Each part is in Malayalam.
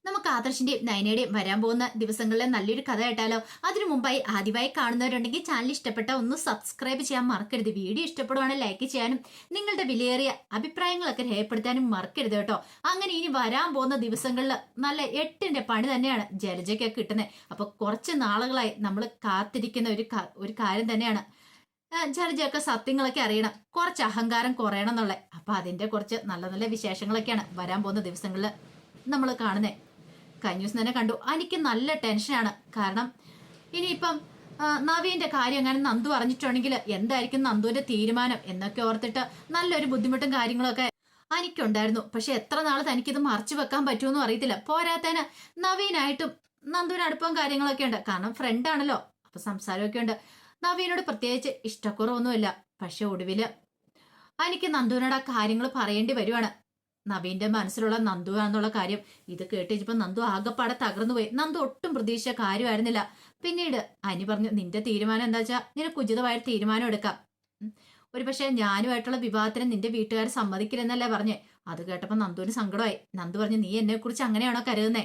നമുക്ക് ആദർശിന്റെയും നയനയുടെയും വരാൻ പോകുന്ന ദിവസങ്ങളിലെ നല്ലൊരു കഥ കേട്ടാലോ? അതിനു മുമ്പായി ആദ്യമായി കാണുന്നവരുണ്ടെങ്കിൽ ചാനൽ ഇഷ്ടപ്പെട്ട ഒന്ന് സബ്സ്ക്രൈബ് ചെയ്യാൻ മറക്കരുത്. വീഡിയോ ഇഷ്ടപ്പെടുവാണെങ്കിൽ ലൈക്ക് ചെയ്യാനും നിങ്ങളുടെ വിലയേറിയ അഭിപ്രായങ്ങളൊക്കെ രേഖപ്പെടുത്താനും മറക്കരുത് കേട്ടോ. അങ്ങനെ ഇനി വരാൻ പോകുന്ന ദിവസങ്ങളിൽ നല്ല എട്ടിന്റെ പണി തന്നെയാണ് ജലജയ്ക്ക് കിട്ടുന്നത്. അപ്പൊ കുറച്ച് നാളുകളായി നമ്മൾ കാത്തിരിക്കുന്ന ഒരു കാര്യം തന്നെയാണ്. ജലജയൊക്കെ സത്യങ്ങളൊക്കെ അറിയണം, കുറച്ച് അഹങ്കാരം കുറയണം എന്നുള്ളത്. അപ്പൊ അതിന്റെ കുറച്ച് നല്ല നല്ല വിശേഷങ്ങളൊക്കെയാണ് വരാൻ പോകുന്ന ദിവസങ്ങളിൽ നമ്മൾ കാണുന്നത്. കഴിഞ്ഞ ദിവസം തന്നെ കണ്ടു, എനിക്ക് നല്ല ടെൻഷനാണ്. കാരണം ഇനിയിപ്പം നവീന്റെ കാര്യം അങ്ങനെ നന്ദു അറിഞ്ഞിട്ടുണ്ടെങ്കിൽ എന്തായിരിക്കും നന്ദുവിന്റെ തീരുമാനം എന്നൊക്കെ ഓർത്തിട്ട് നല്ലൊരു ബുദ്ധിമുട്ടും കാര്യങ്ങളൊക്കെ എനിക്കുണ്ടായിരുന്നു. പക്ഷെ എത്ര നാൾ തനിക്കിത് മറച്ചു വെക്കാൻ പറ്റുമെന്നും അറിയത്തില്ല. പോരാത്തതിന് നവീനായിട്ടും നന്ദുവിന് അടുപ്പം കാര്യങ്ങളൊക്കെ ഉണ്ട്. കാരണം ഫ്രണ്ട് ആണല്ലോ, അപ്പൊ സംസാരമൊക്കെ ഉണ്ട്. നവീനോട് പ്രത്യേകിച്ച് ഇഷ്ടക്കുറവൊന്നുമില്ല. പക്ഷെ ഒടുവില് എനിക്ക് നന്ദുവിനോട് ആ കാര്യങ്ങൾ പറയേണ്ടി വരുവാണ്. നവീന്റെ മനസ്സിലുള്ള നന്ദു ആണെന്നുള്ള കാര്യം ഇത് കേട്ടിപ്പോ നന്ദു ആകെപ്പാടെ തകർന്നു പോയി. നന്ദു ഒട്ടും പ്രതീക്ഷിച്ച കാര്യമായിരുന്നില്ല. പിന്നീട് അനി പറഞ്ഞു, നിന്റെ തീരുമാനം എന്താ വെച്ചാൽ നിനക്ക് ഉചിതമായ തീരുമാനം എടുക്കാം. ഒരു പക്ഷെ ഞാനുമായിട്ടുള്ള വിവാഹത്തിന് നിന്റെ വീട്ടുകാർ സമ്മതിക്കില്ലെന്നല്ലേ പറഞ്ഞേ. അത് കേട്ടപ്പോ നന്ദുവിന് സങ്കടമായി. നന്ദു പറഞ്ഞു, നീ എന്നെ കുറിച്ച് അങ്ങനെയാണോ കരുതുന്നേ?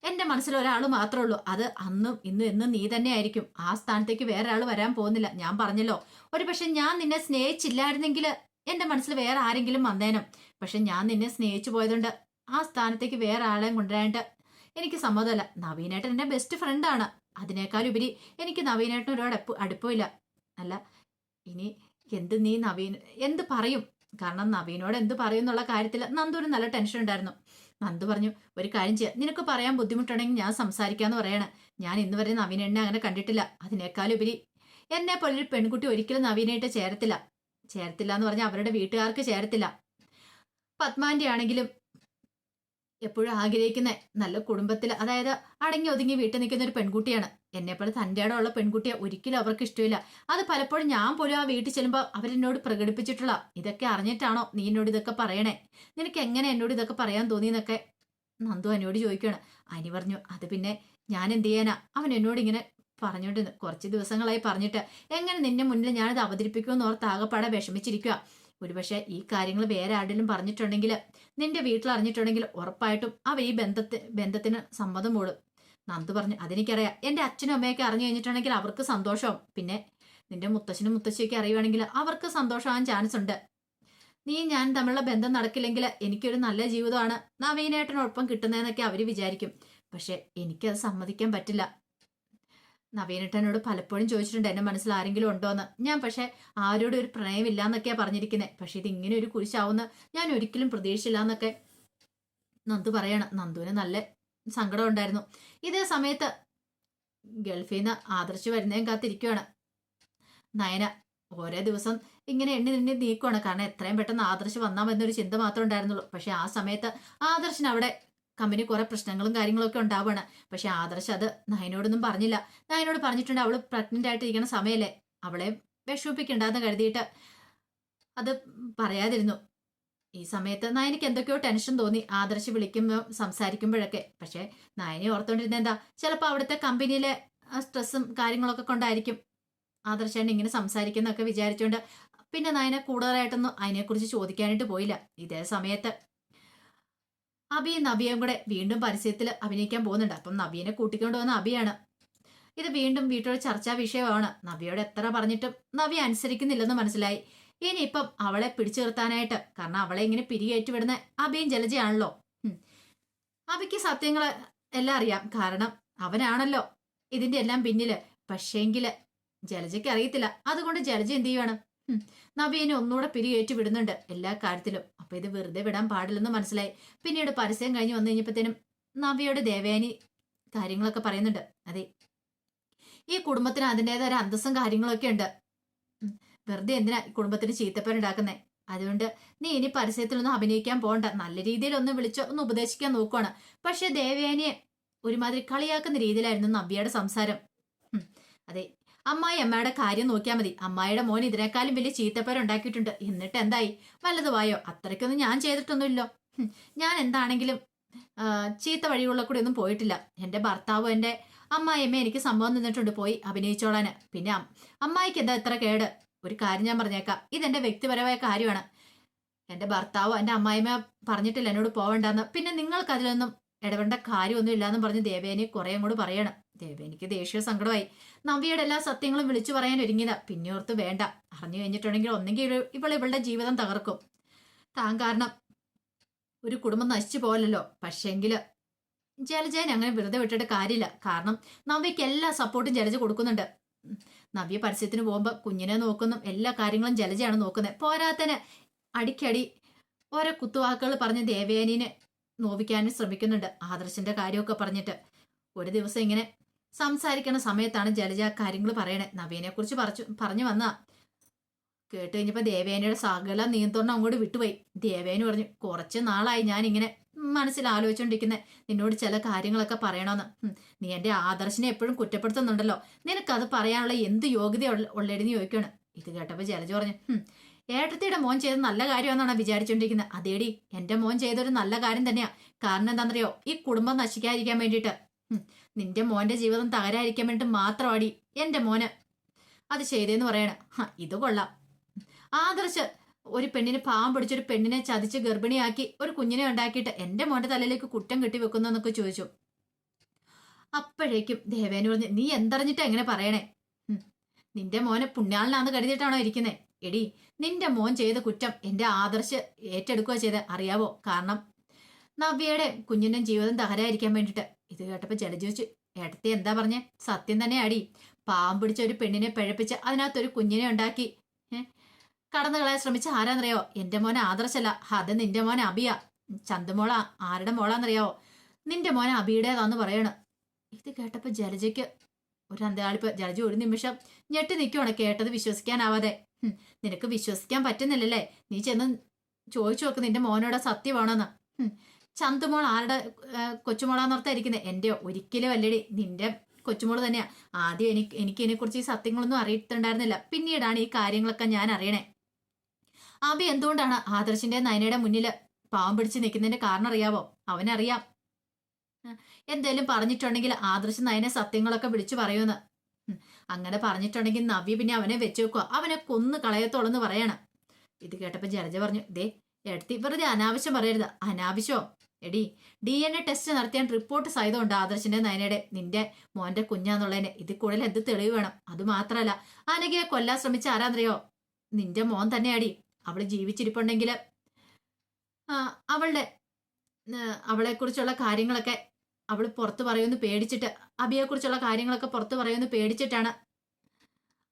എന്റെ മനസ്സിൽ ഒരാൾ മാത്രമേ ഉള്ളൂ, അത് അന്നും ഇന്നും എന്നും നീ തന്നെ ആയിരിക്കും. ആ സ്ഥാനത്തേക്ക് വേറെ ആൾ വരാൻ പോകുന്നില്ല. ഞാൻ പറഞ്ഞല്ലോ, ഒരു പക്ഷെ ഞാൻ നിന്നെ സ്നേഹിച്ചില്ലായിരുന്നെങ്കിൽ എന്റെ മനസ്സിൽ വേറെ ആരെങ്കിലും വന്നേനും. പക്ഷെ ഞാൻ നിന്നെ സ്നേഹിച്ചു പോയതുകൊണ്ട് ആ സ്ഥാനത്തേക്ക് വേറെ ആളെയും കൊണ്ടുവരാനായിട്ട് എനിക്ക് സമ്മതമല്ല. നവീനേട്ടൻ എന്റെ ബെസ്റ്റ് ഫ്രണ്ടാണ്. അതിനേക്കാളുപരി എനിക്ക് നവീനേട്ടൻ ഒരുപാട് അടുപ്പമില്ല. അല്ല, ഇനി നീ എന്ത് പറയും? കാരണം നവീനോട് എന്ത് പറയും എന്നുള്ള കാര്യത്തിൽ നന്ദുവിന് നല്ല ടെൻഷൻ ഉണ്ടായിരുന്നു. നന്ദു പറഞ്ഞു, ഒരു കാര്യം ചെയ്യാം, നിനക്ക് പറയാൻ ബുദ്ധിമുട്ടുണ്ടെങ്കിൽ ഞാൻ സംസാരിക്കാന്ന് പറയണേ. ഞാൻ ഇന്ന് വരെ നവീനെണ്ണെ അങ്ങനെ കണ്ടിട്ടില്ല. അതിനേക്കാളുപരി എന്നെ പോലൊരു പെൺകുട്ടി ഒരിക്കലും നവീനായിട്ട് ചേരത്തില്ല എന്ന് പറഞ്ഞാൽ അവരുടെ വീട്ടുകാർക്ക് ചേരത്തില്ല. പത്മാന്റെ ആണെങ്കിലും എപ്പോഴും ആഗ്രഹിക്കുന്ന നല്ല കുടുംബത്തിൽ, അതായത് അടങ്ങി ഒതുങ്ങി വീട്ടിൽ നിൽക്കുന്ന ഒരു പെൺകുട്ടിയാണ്. എന്നെപ്പോലെ തൻ്റെ ഇടമുള്ള പെൺകുട്ടിയെ ഒരിക്കലും അവർക്ക് ഇഷ്ടമില്ല. അത് പലപ്പോഴും ഞാൻ പോലും ആ വീട്ടിൽ ചെല്ലുമ്പോൾ അവരെന്നോട് പ്രകടിപ്പിച്ചിട്ടുള്ള. ഇതൊക്കെ അറിഞ്ഞിട്ടാണോ നീ എന്നോട് ഇതൊക്കെ പറയണേ? നിനക്ക് എങ്ങനെ എന്നോട് ഇതൊക്കെ പറയാൻ തോന്നിയെന്നൊക്കെ നന്ദു അനിയോട് ചോദിക്കുകയാണ്. അനി പറഞ്ഞു, അത് പിന്നെ ഞാൻ എന്ത് ചെയ്യാനാ, അവൻ എന്നോട് ഇങ്ങനെ പറഞ്ഞോണ്ടിരുന്നു. കുറച്ച് ദിവസങ്ങളായി പറഞ്ഞിട്ട് എങ്ങനെ നിന്നെ മുന്നിൽ ഞാനത് അവതരിപ്പിക്കുമെന്ന് ഓർത്ത് ആകെപ്പാടെ വിഷമിച്ചിരിക്കുക. ഒരുപക്ഷെ ഈ കാര്യങ്ങൾ വേറെ ആരെങ്കിലും പറഞ്ഞിട്ടുണ്ടെങ്കിൽ, നിന്റെ വീട്ടിൽ അറിഞ്ഞിട്ടുണ്ടെങ്കിൽ ഉറപ്പായിട്ടും അവർ ഈ ബന്ധത്തിന് സമ്മതം മൂടും. നന്ദു പറഞ്ഞു, അതെനിക്കറിയാം. എന്റെ അച്ഛനും അമ്മയൊക്കെ അറിഞ്ഞു കഴിഞ്ഞിട്ടുണ്ടെങ്കിൽ അവർക്ക് സന്തോഷവും. പിന്നെ നിന്റെ മുത്തശ്ശനും മുത്തശ്ശിയൊക്കെ അറിയുവാണെങ്കിൽ അവർക്ക് സന്തോഷമാകാൻ ചാൻസ് ഉണ്ട്. നീ ഞാൻ തമ്മിലുള്ള ബന്ധം നടക്കില്ലെങ്കിൽ എനിക്കൊരു നല്ല ജീവിതമാണ് നവീനേട്ടനൊപ്പം കിട്ടുന്നതെന്നൊക്കെ അവര് വിചാരിക്കും. പക്ഷെ എനിക്കത് സമ്മതിക്കാൻ പറ്റില്ല. നവീനേട്ടനോട് പലപ്പോഴും ചോദിച്ചിട്ടുണ്ട് എന്റെ മനസ്സിൽ ആരെങ്കിലും ഉണ്ടോന്ന്. ഞാൻ പക്ഷെ ആരോടും ഒരു പ്രണയമില്ല എന്നൊക്കെയാ പറഞ്ഞിരിക്കുന്നത്. പക്ഷെ ഇത് ഇങ്ങനെ ഒരു കുരിശാവുന്ന ഞാൻ ഒരിക്കലും പ്രതീക്ഷിച്ചില്ല എന്നൊക്കെ നന്ദു പറയണം. നന്ദുവിന് നല്ല സങ്കടം ഉണ്ടായിരുന്നു. ഇതേ സമയത്ത് ഗൾഫിൽ നിന്ന് ആദർശ് വരുന്നേം കാത്തിരിക്കുവാണ് നയന. ഓരോ ദിവസം ഇങ്ങനെ എണ്ണി നീക്കുവാണ്. കാരണം എത്രയും പെട്ടെന്ന് ആദർശ് വന്നാൽ എന്നൊരു ചിന്ത മാത്രമേ ഉണ്ടായിരുന്നുള്ളൂ. പക്ഷെ ആ സമയത്ത് ആദർശിന് അവിടെ കമ്പനി കുറെ പ്രശ്നങ്ങളും കാര്യങ്ങളൊക്കെ ഉണ്ടാവുകയാണ്. പക്ഷെ ആദർശ് അത് നയനോടൊന്നും പറഞ്ഞില്ല. നയനോട് പറഞ്ഞിട്ടുണ്ട് അവള് പ്രഗ്നന്റ് ആയിട്ട് ഇരിക്കുന്ന സമയല്ലേ, അവളെ വിഷമിപ്പിക്കണ്ടെന്ന് കരുതിയിട്ട് അത് പറയാതിരുന്നു. ഈ സമയത്ത് നയനയ്ക്ക് എന്തൊക്കെയോ ടെൻഷൻ തോന്നി ആദർശ് വിളിക്കുമ്പോൾ സംസാരിക്കുമ്പോഴൊക്കെ. പക്ഷെ നയനെ ഓർത്തോണ്ടിരുന്ന എന്താ, ചിലപ്പോൾ അവിടുത്തെ കമ്പനിയിലെ സ്ട്രെസ്സും കാര്യങ്ങളൊക്കെ കൊണ്ടായിരിക്കും ആദർശാണ് ഇങ്ങനെ സംസാരിക്കുന്നൊക്കെ വിചാരിച്ചുകൊണ്ട് പിന്നെ നയനെ കൂടുതലായിട്ടൊന്നും അതിനെക്കുറിച്ച് ചോദിക്കാനായിട്ട് പോയില്ല. ഇതേ സമയത്ത് അബിയും നബിയും കൂടെ വീണ്ടും പരസ്യത്തിൽ അഭിനയിക്കാൻ പോകുന്നുണ്ട്. അപ്പം നബീനെ കൂട്ടിക്കൊണ്ട് വന്ന അബിയാണ്. ഇത് വീണ്ടും വീട്ടിലെ ചർച്ചാ വിഷയമാണ്. നബിയോട് എത്ര പറഞ്ഞിട്ടും നബി അനുസരിക്കുന്നില്ലെന്ന് മനസ്സിലായി. ഇനിയിപ്പം അവളെ പിടിച്ചു നിർത്താനായിട്ട്, കാരണം അവളെ ഇങ്ങനെ പിരികേറ്റി വിടുന്ന അബിയും ജലജയാണല്ലോ. അബിക്ക് സത്യങ്ങൾ എല്ലാം അറിയാം. കാരണം അവനാണല്ലോ ഇതിന്റെ എല്ലാം പിന്നില്. പക്ഷേങ്കില് ജലജയ്ക്ക് അറിയത്തില്ല. അതുകൊണ്ട് ജലജ എന്ത് ചെയ്യുവാണ്, നവീനെ ഒന്നുകൂടെ പിരികേറ്റി വിടുന്നുണ്ട് എല്ലാ കാര്യത്തിലും. അപ്പൊ ഇത് വെറുതെ വിടാൻ പാടില്ലെന്ന് മനസ്സിലായി. പിന്നീട് പരസ്യം കഴിഞ്ഞ് വന്നു കഴിഞ്ഞപ്പോഴത്തേനും നവിയോട് ദേവയാനി കാര്യങ്ങളൊക്കെ പറയുന്നുണ്ട്. അതെ, ഈ കുടുംബത്തിന് അതിൻ്റെതായ ഒരു അന്തസ്സും കാര്യങ്ങളൊക്കെ ഉണ്ട്. വെറുതെ എന്തിനാ ഈ കുടുംബത്തിന് ചീത്തപ്പേരുണ്ടാക്കുന്നേ? അതുകൊണ്ട് നീ ഇനി പരസ്യത്തിലൊന്നും അഭിനയിക്കാൻ പോകണ്ട. നല്ല രീതിയിൽ ഒന്ന് വിളിച്ചോ ഒന്ന് ഉപദേശിക്കാൻ നോക്കുവാണ്. പക്ഷെ ദേവയാനിയെ ഒരുമാതിരി കളിയാക്കുന്ന രീതിയിലായിരുന്നു നവ്യയുടെ സംസാരം. അതെ, അമ്മായി അമ്മയുടെ കാര്യം നോക്കിയാൽ മതി. അമ്മായിയുടെ മോൻ ഇതിനേക്കാളും വലിയ ചീത്തപ്പേരുണ്ടാക്കിയിട്ടുണ്ട്. എന്നിട്ട് എന്തായി? വല്ലതുമായോ? അത്രയ്ക്കൊന്നും ഞാൻ ചെയ്തിട്ടൊന്നുമില്ലോ. ഞാൻ എന്താണെങ്കിലും ചീത്ത വഴികളിൽ കൂടെ ഒന്നും പോയിട്ടില്ല. എന്റെ ഭർത്താവും എന്റെ അമ്മായിയമ്മ എനിക്ക് സംഭവം നിന്നിട്ടുണ്ട് പോയി അഭിനയിച്ചോളാന്. പിന്നെ അമ്മായിക്ക് എന്താ ഇത്ര കേട്? ഒരു കാര്യം ഞാൻ പറഞ്ഞേക്കാം, ഇതെന്റെ വ്യക്തിപരമായ കാര്യമാണ്. എന്റെ ഭർത്താവോ എന്റെ അമ്മായിമ്മ പറഞ്ഞിട്ടില്ല എന്നോട് പോവണ്ടെന്ന്. പിന്നെ നിങ്ങൾക്ക് അതിലൊന്നും ഇടപെടേണ്ട കാര്യമൊന്നും ഇല്ലാന്നും പറഞ്ഞ് ദേവേനി കുറെ അങ്ങോട്ട് പറയണം. ദേവേനിക്ക് ദേഷ്യ സങ്കടമായി. നവ്യയുടെ എല്ലാ സത്യങ്ങളും വിളിച്ചു പറയാൻ ഒരുങ്ങിയതാ. പിന്നെ ഓർത്ത് വേണ്ട, അറിഞ്ഞു കഴിഞ്ഞിട്ടുണ്ടെങ്കിൽ ഒന്നെങ്കിൽ ഇവളുടെ ജീവിതം തകർക്കും. താൻ കാരണം ഒരു കുടുംബം നശിച്ചു പോലല്ലോ. പക്ഷേങ്കില് ജലജേനെ അങ്ങനെ വെറുതെ വിട്ടിട്ട് കാര്യമില്ല. കാരണം നവ്യക്ക് എല്ലാ സപ്പോർട്ടും ജലജ കൊടുക്കുന്നുണ്ട്. നവ്യ പരസ്യത്തിന് പോകുമ്പോ കുഞ്ഞിനെ നോക്കുന്നു, എല്ലാ കാര്യങ്ങളും ജലജയാണ് നോക്കുന്നത്. പോരാത്തന് അടിക്കടി ഓരോ കുത്തുവാക്കുകൾ പറഞ്ഞ് ദേവയാനിനെ നോവിക്കാനും ശ്രമിക്കുന്നുണ്ട്. ആദർശന്റെ കാര്യമൊക്കെ പറഞ്ഞിട്ട് ഒരു ദിവസം ഇങ്ങനെ സംസാരിക്കുന്ന സമയത്താണ് ജലജ കാര്യങ്ങൾ പറയണേ. നവ്യനെ കുറിച്ച് പറഞ്ഞു വന്ന കേട്ട് കഴിഞ്ഞപ്പോ ദേവേനയുടെ സകല നിയന്ത്രണം അങ്ങോട്ട് വിട്ടുപോയി. ദേവേന പറഞ്ഞു, കുറച്ച് നാളായി ഞാൻ ഇങ്ങനെ മനസ്സിൽ ആലോചിച്ചോണ്ടിരിക്കുന്നത് നിന്നോട് ചില കാര്യങ്ങളൊക്കെ പറയണമെന്ന്. നീ എന്റെ ആദർശനെ എപ്പോഴും കുറ്റപ്പെടുത്തുന്നുണ്ടല്ലോ, നിനക്കത് പറയാനുള്ള എന്ത് യോഗ്യത ഉള്ളതെന്ന് ചോദിക്കുകയാണ്. ഇത് കേട്ടപ്പോ ജലജ പറഞ്ഞു, ഏട്ടത്തിയുടെ മോൻ ചെയ്ത് നല്ല കാര്യമാണെന്നാണ് വിചാരിച്ചോണ്ടിരിക്കുന്നത്. അതേടി, എന്റെ മോൻ ചെയ്തൊരു നല്ല കാര്യം തന്നെയാ. കാരണം എന്താണെന്നറിയോ, ഈ കുടുംബം നശിക്കാതിരിക്കാൻ വേണ്ടിയിട്ട്, നിന്റെ മോന്റെ ജീവിതം തകരാതിരിക്കാൻ വേണ്ടിട്ട് മാത്രമാടി എന്റെ മോന് അത് ചെയ്തേന്ന് പറയണ. ഇത് കൊള്ളാം. ആദർശ് ഒരു പെണ്ണിനെ പിടിച്ചൊരു പെണ്ണിനെ ചതിച്ച് ഗർഭിണിയാക്കി ഒരു കുഞ്ഞിനെ ഉണ്ടാക്കിയിട്ട് എന്റെ മോന്റെ തലയിലേക്ക് കുറ്റം കെട്ടി വെക്കുന്നു എന്നൊക്കെ ചോദിച്ചു. അപ്പോഴേക്കും ദേവേന പറഞ്ഞു, നീ എന്തറിഞ്ഞിട്ടാ എങ്ങനെ പറയണേ? നിന്റെ മോനെ പുണ്യാളനാന്ന് കരുതിയിട്ടാണോ ഇരിക്കുന്നത്? എടി, നിന്റെ മോൻ ചെയ്ത കുറ്റം എന്റെ ആദർശ് ഏറ്റെടുക്കുക ചെയ്ത് അറിയാവോ? കാരണം നവ്യയുടെ കുഞ്ഞിന്റെ ജീവിതം തകരാതിരിക്കാൻ വേണ്ടിയിട്ട്. ഇത് കേട്ടപ്പോ ജലജ ചോദിച്ചു, ഏട്ടത്തി എന്താ പറഞ്ഞേ? സത്യം തന്നെ അടി. പാവം പിടിച്ച ഒരു പെണ്ണിനെ പിഴപ്പിച്ച് അതിനകത്തൊരു കുഞ്ഞിനെ ഉണ്ടാക്കി കടന്നു കളയാൻ ശ്രമിച്ച ആരാന്നറിയോ? എന്റെ മോനെ ആദർശല്ല, അത് നിന്റെ മോനെ അബിയ. ചന്തുമോള ആരുടെ മോളാന്നറിയാവോ? നിന്റെ മോനെ അബിയുടേതാന്ന് പറയണ്. ഇത് കേട്ടപ്പോ ജലജയ്ക്ക് ഒരു അന്താളിപ്പ്. ജലജ ഒരു നിമിഷം ഞെട്ടി നിൽക്കുവാണ്, കേട്ടത് വിശ്വസിക്കാനാവാതെ. നിനക്ക് വിശ്വസിക്കാൻ പറ്റുന്നില്ലല്ലേ? നീ ചെന്ന് ചോദിച്ചു നോക്ക് നിന്റെ മോനോട് സത്യമാണോന്ന്. ചന്തുമോൾ ആരുടെ കൊച്ചുമോളാന്നോർത്തായിരിക്കുന്നത്? എന്റെ ഒരിക്കലും അല്ലടി, നിന്റെ കൊച്ചുമോള് തന്നെയാ. ആദ്യം എനിക്ക് ഇതിനെക്കുറിച്ച് ഈ സത്യങ്ങളൊന്നും അറിയത്തുണ്ടായിരുന്നില്ല. പിന്നീടാണ് ഈ കാര്യങ്ങളൊക്കെ ഞാൻ അറിയണേ. അബി എന്തുകൊണ്ടാണ് ആദർശിന്റെ നയനയുടെ മുന്നിൽ പാവം പിടിച്ച് നിൽക്കുന്നതിന്റെ കാരണം അറിയാവോ? അവനറിയാം എന്തേലും പറഞ്ഞിട്ടുണ്ടെങ്കിൽ ആദർശ് നയനെ സത്യങ്ങളൊക്കെ വിളിച്ചു പറയുമെന്ന്. അങ്ങനെ പറഞ്ഞിട്ടുണ്ടെങ്കിൽ നവ്യ പിന്നെ അവനെ വെച്ച് വെക്കുക, അവനെ കൊന്നു കളയത്തോളെന്ന് പറയണം. ഇത് കേട്ടപ്പോ ജലജ പറഞ്ഞു, ദേ എടുത്തി വെറുതെ അനാവശ്യം പറയരുത്. അനാവശ്യമോ? എടി, DNA ടെസ്റ്റ് നടത്തിയാൻ റിപ്പോർട്ട് സഹിതമുണ്ട് ആദർശിന്റെ നയനയുടെ നിന്റെ മോന്റെ കുഞ്ഞാന്നുള്ളതിന്. ഇതിൽ കൂടുതൽ എന്ത് തെളിവ് വേണം? അതുമാത്രമല്ല, അനഘയെ കൊല്ലാൻ ശ്രമിച്ച ആരാന്നറിയോ? നിന്റെ മോൻ തന്നെയാടി. അവള് ജീവിച്ചിരിപ്പുണ്ടെങ്കിൽ അവളെ കുറിച്ചുള്ള കാര്യങ്ങളൊക്കെ അവൾ പുറത്തു പറയുമെന്ന് പേടിച്ചിട്ട്, അബിയെക്കുറിച്ചുള്ള കാര്യങ്ങളൊക്കെ പുറത്തു പറയുമെന്ന് പേടിച്ചിട്ടാണ്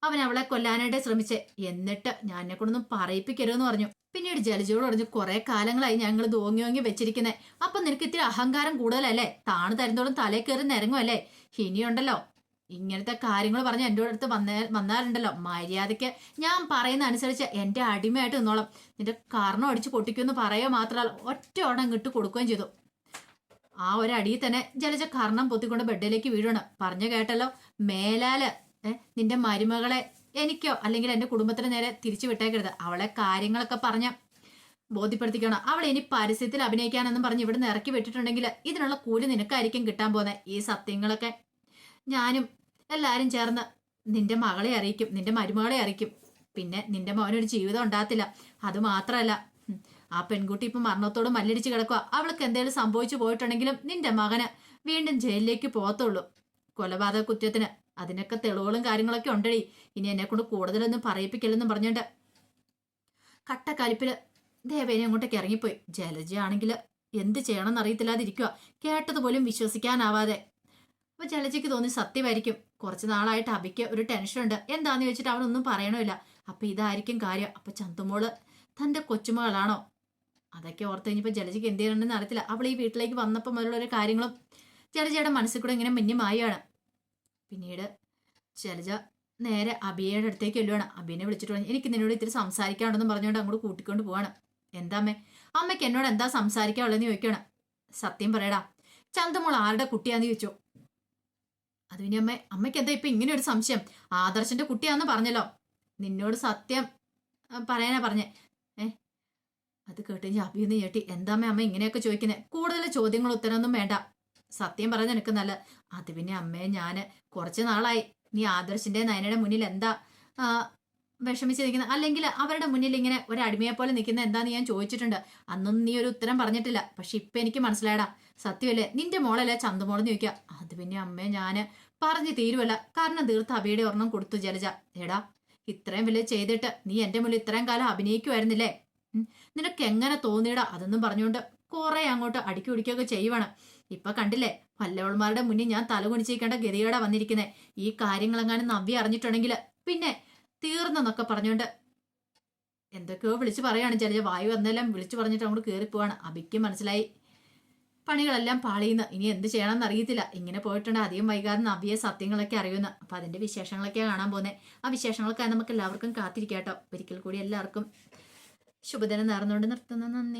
അവൻ അവളെ കൊല്ലാനായിട്ട് ശ്രമിച്ചേ. എന്നിട്ട് ഞാൻ എന്നെ കൊണ്ടൊന്നും പറയിപ്പിക്കരുതെന്ന് പറഞ്ഞു. പിന്നീട് ജലജയോട് പറഞ്ഞു, കുറെ കാലങ്ങളായി ഞങ്ങൾ ഓങ്ങി വെച്ചിരിക്കുന്നേ. അപ്പൊ നിനക്ക് ഇത്തിരി അഹങ്കാരം കൂടുതലല്ലേ? താണ് തരുന്നോടും തലേ കയറി നിരങ്ങുമല്ലേ? ഇനിയുണ്ടല്ലോ ഇങ്ങനത്തെ കാര്യങ്ങൾ പറഞ്ഞ് എൻ്റെ അടുത്ത് വന്നാലുണ്ടല്ലോ, മര്യാദയ്ക്ക് ഞാൻ പറയുന്ന അനുസരിച്ച് എൻ്റെ അടിമയായിട്ട് നിന്നോളം. നിന്റെ കർണം അടിച്ച് പൊട്ടിക്കുമെന്ന് പറയുക മാത്രമല്ല, ഒറ്റ ഓടം ഇട്ട് കൊടുക്കുകയും ചെയ്തു. ആ ഒരടിയിൽ തന്നെ ജലജ കർണം പൊത്തിക്കൊണ്ട് ബെഡിലേക്ക് വീഴണം. പറഞ്ഞു കേട്ടല്ലോ, മേലാല് നിന്റെ മരുമകളെ എനിക്കോ അല്ലെങ്കിൽ എന്റെ കുടുംബത്തിന് നേരെ തിരിച്ചു വിട്ടേക്കരുത്. അവളെ കാര്യങ്ങളൊക്കെ പറഞ്ഞ് ബോധ്യപ്പെടുത്തിക്കണം. അവൾ ഇനി പരസ്യത്തിൽ അഭിനയിക്കാനെന്നും പറഞ്ഞ് ഇവിടെ നിന്ന് ഇറക്കി വിട്ടിട്ടുണ്ടെങ്കിൽ ഇതിനുള്ള കൂലി നിനക്കായിരിക്കും കിട്ടാൻ പോകുന്നത്. ഈ സത്യങ്ങളൊക്കെ ഞാനും എല്ലാരും ചേർന്ന് നിന്റെ മകളെ അറിയിക്കും, നിന്റെ മരുമകളെ അറിയിക്കും. പിന്നെ നിന്റെ മോനൊരു ജീവിതം ഉണ്ടാകത്തില്ല. അത് മാത്രമല്ല, ആ പെൺകുട്ടി ഇപ്പൊ മരണത്തോട് മല്ലടിച്ച് കിടക്കുക. അവൾക്ക് എന്തെങ്കിലും സംഭവിച്ചു പോയിട്ടുണ്ടെങ്കിലും നിന്റെ മകന് വീണ്ടും ജയിലിലേക്ക് പോകത്തുള്ളൂ, കൊലപാതക കുറ്റത്തിന്. അതിനൊക്കെ തെളിവുകളും കാര്യങ്ങളൊക്കെ ഉണ്ടടി. ഇനി എന്നെ കൊണ്ട് കൂടുതലൊന്നും പറയിപ്പിക്കില്ലെന്നും പറഞ്ഞിട്ട് കട്ടക്കലിപ്പില് ദേവേനെ അങ്ങോട്ടേക്ക് ഇറങ്ങിപ്പോയി. ജലജ ആണെങ്കിൽ എന്ത് ചെയ്യണമെന്ന് അറിയത്തില്ലാതിരിക്കുക, കേട്ടതുപോലും വിശ്വസിക്കാനാവാതെ. അപ്പൊ ജലജയ്ക്ക് തോന്നി സത്യമായിരിക്കും. കുറച്ച് നാളായിട്ട് അബിക്ക് ഒരു ടെൻഷനുണ്ട്. എന്താന്ന് ചോദിച്ചിട്ട് അവനൊന്നും പറയണമില്ല. അപ്പൊ ഇതായിരിക്കും കാര്യം. അപ്പൊ ചന്തുമോള് തന്റെ കൊച്ചുമകളാണോ? അതൊക്കെ ഓർത്ത് കഴിഞ്ഞപ്പോ ജലജയ്ക്ക് എന്ത് ചെയ്യണമെന്ന് അറിയത്തില്ല. അവൾ ഈ വീട്ടിലേക്ക് വന്നപ്പോൾ മുതലുള്ള ഒരു കാര്യങ്ങളും ജലജയുടെ മനസ്സിൽ കൂടെ ഇങ്ങനെ മിന്നിമായാണ്. പിന്നീട് ജലജ നേരെ അബിയയുടെ അടുത്തേക്ക് ചെല്ലുവാണ്. അബിനെ വിളിച്ചിട്ട് പറഞ്ഞു, എനിക്ക് നിന്നോട് ഇത്തിരി സംസാരിക്കാനുണ്ടെന്ന് പറഞ്ഞുകൊണ്ട് അങ്ങോട്ട് കൂട്ടിക്കൊണ്ട് പോവാണ്. എന്താ അമ്മയ്ക്ക് എന്നോട് എന്താ സംസാരിക്കാനുള്ളതെന്ന് ചോദിക്കുകയാണ്. സത്യം പറയടാ, ചന്തുമോൾ ആരുടെ കുട്ടിയാന്ന് ചോദിച്ചു. അത് പിന്നെ അമ്മയ്ക്ക് എന്താ ഇപ്പൊ ഇങ്ങനെ ഒരു സംശയം? ആദർശന്റെ കുട്ടിയാന്ന് പറഞ്ഞല്ലോ, നിന്നോട് സത്യം പറയാനാ പറഞ്ഞേ. അത് കേട്ട് അബിയൊന്ന് ചേട്ടി, എന്താ അമ്മ ഇങ്ങനെയൊക്കെ ചോദിക്കുന്നത്? കൂടുതൽ ചോദ്യങ്ങൾ ഉത്തരവൊന്നും വേണ്ട, സത്യം പറഞ്ഞ നിനക്ക് നല്ല. അത് പിന്നെ അമ്മയെ ഞാന് കുറച്ച് നാളായി നീ ആദർശിന്റെ നയനയുടെ മുന്നിൽ എന്താ വിഷമിച്ച് നിൽക്കുന്ന, അല്ലെങ്കിൽ അവരുടെ മുന്നിൽ ഇങ്ങനെ ഒരു അടിമയെ പോലെ നിൽക്കുന്ന എന്താന്ന് ഞാൻ ചോദിച്ചിട്ടുണ്ട്. അന്നൊന്നും നീ ഒരു ഉത്തരം പറഞ്ഞിട്ടില്ല. പക്ഷെ ഇപ്പൊ എനിക്ക് മനസ്സിലായടാ, സത്യമല്ലേ, നിന്റെ മോളല്ലേ ചന്തുമോളെന്ന് ചോദിക്കുക. അത് പിന്നെ അമ്മേ ഞാന് പറഞ്ഞു തീരുവല്ല, കാരണം തീർത്ത് അബിയുടെ ഒരെണ്ണം കൊടുത്തു ജലജ. എടാ, ഇത്രയും വലിയ ചെയ്തിട്ട് നീ എന്റെ മുന്നിൽ ഇത്രയും കാലം അഭിനയിക്കുമായിരുന്നില്ലേ? നിനക്ക് എങ്ങനെ തോന്നിയിടാ? അതൊന്നും പറഞ്ഞുകൊണ്ട് കുറെ അങ്ങോട്ട് അടുക്കി പിടിക്കുകയൊക്കെ ചെയ്യുവാണ്. ഇപ്പൊ കണ്ടില്ലേ, വല്ലവന്മാരുടെ മുന്നിൽ ഞാൻ തല കുണിച്ചിരിക്കേണ്ട ഗതികേടാ വന്നിരിക്കുന്നത്. ഈ കാര്യങ്ങളെങ്ങാനും നവ്യ അറിഞ്ഞിട്ടുണ്ടെങ്കിൽ പിന്നെ തീർന്നെന്നൊക്കെ പറഞ്ഞുകൊണ്ട് എന്തൊക്കെയോ വിളിച്ചു പറയാണ്. ജലജ വായു വന്നെല്ലാം വിളിച്ചു പറഞ്ഞിട്ട് അങ്ങോട്ട് കയറിപ്പോവാണ്. അബിക്ക് മനസ്സിലായി പണികളെല്ലാം പാളിയുന്ന, ഇനി എന്ത് ചെയ്യണമെന്ന് അറിയത്തില്ല. ഇങ്ങനെ പോയിട്ടുണ്ട്, അധികം വൈകാതെ നവ്യെ സത്യങ്ങളൊക്കെ അറിയുന്ന. അപ്പൊ അതിന്റെ വിശേഷങ്ങളൊക്കെയാണ് കാണാൻ പോകുന്നത്. ആ വിശേഷങ്ങളൊക്കെ നമുക്ക് എല്ലാവർക്കും കാത്തിരിക്കാട്ടോ. ഒരിക്കൽ കൂടി എല്ലാവർക്കും ശുഭദിനം നേർന്നുകൊണ്ട് നിർത്തുന്നു. നന്ദി.